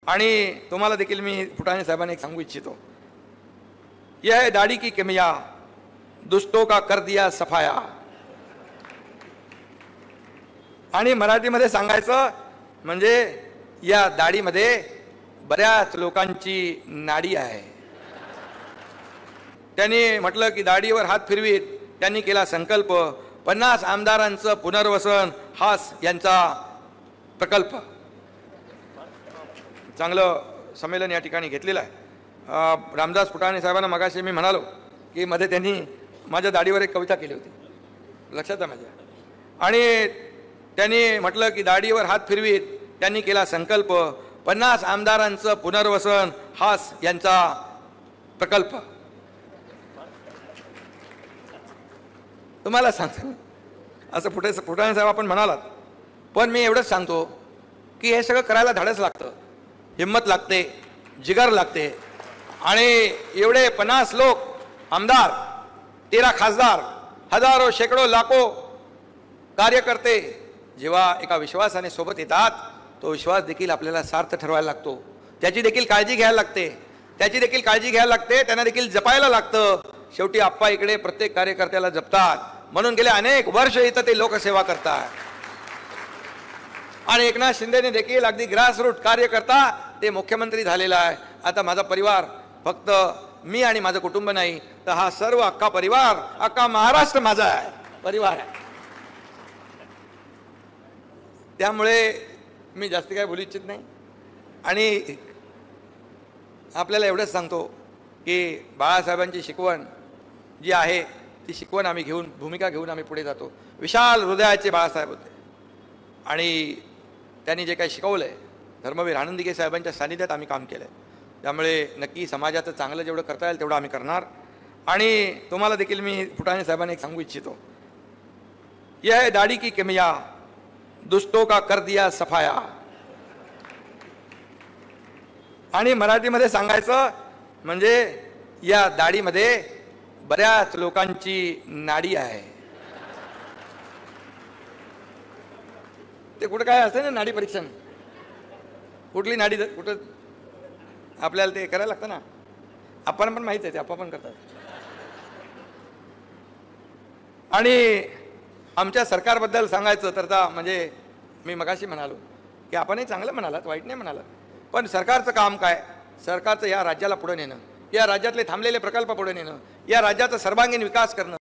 आणि तुम्हाला देखील मी फुटाणे साहेबांना एक सांगू इच्छितो, यह दाढ़ी की किमिया दुष्टों का कर दिया सफाया। आणि मराठीमध्ये सांगायचं म्हणजे या दाढीमध्ये बऱ्याच लोकांची नाडी आहे। त्यांनी म्हटलं की दाढीवर हात फिरवीत त्यांनी केला संकल्प, 50 आमदारांचं पुनर्वसन हाच यांचा प्रकल्प। चांगलं संमेलन या ठिकाणी घेतलेलं आहे। रामदास फुटाणे साहेबांना मगाशी मी म्हणालो की मध्ये त्यांनी माझ्या दाढीवर एक कविता केली होती, लक्षात आहे माझ्या। आणि त्यांनी म्हटलं की दाढीवर हात फिरवीत त्यांनी केला संकल्प, 50 आमदारांचं पुनर्वसन हाच यांचा प्रकल्प। तुम्हाला सांगतो असं फुटाणे साहेब आपण म्हणालात, पण मी एवढंच सांगतो की हे सगळं करायला धाडस लागतं, हिम्मत लागते, जिगर लागते। आणि एवढे 50 लोक आमदार, 13 खासदार, हजारो शेकडो लाखो कार्यकर्ते जेव्हा एका विश्वासाने सोबत येतात, तो विश्वास देखील आपल्याला सार्थ ठरवायला लागतो, त्याची देखील काळजी घ्यायला लागते, त्यांना देखील जपायला लागतं। शेवटी आप्पा इकडे प्रत्येक कार्यकर्त्याला जपतात, म्हणून गेले अनेक वर्ष इथं ते लोकसेवा करतात। आणि एकनाथ शिंदेने देखील अगदी ग्रासरूट कार्यकर्ता ते मुख्यमंत्री झालेला आहे। आता माझा परिवार फक्त मी आणि माझं कुटुंब नाही, तर हा सर्व अख्खा परिवार, अख्खा महाराष्ट्र माझा आहे, परिवार आहे। त्यामुळे मी जास्त काय बोलू इच्छित नाही। आणि आपल्याला एवढंच सांगतो की बाळासाहेबांची शिकवण जी आहे ती शिकवण आम्ही घेऊन, भूमिका घेऊन आम्ही पुढे जातो। विशाल हृदयाचे बाळासाहेब होते आणि त्यांनी जे काही शिकवलंय, धर्मवीर आनंदीके साहेबांच्या सानिध्यात आम्ही काम केलंय। त्यामुळे नक्की समाजाचं चांगलं जेवढं करता येईल तेवढं आम्ही करणार। आणि तुम्हाला देखील मी फुटाणे साहेबांना एक सांगू इच्छितो, यह दाढ़ी की किमिया दुष्टों का कर दिया सफाया। आणि मराठीमध्ये सांगायचं म्हणजे या दाढीमध्ये बऱ्याच लोकांची नाडी आहे। ते कुठं काय असते ना, नाडी परीक्षण, कुठली नाडी कुठं आपल्याला ते करायला लागतं ना। आपण पण माहित आहे, ते आपण पण करतात। आणि आमच्या सरकारबद्दल सांगायचं तर म्हणजे मी मगाशी म्हणालो की आपणही चांगलं म्हणालात, वाईट नाही म्हणालात, पण सरकारचं काम काय? सरकारचं या राज्याला पुढे नेणं, या राज्यातले थांबलेले प्रकल्प पुढे नेणं, या राज्याचा सर्वांगीण विकास करणं।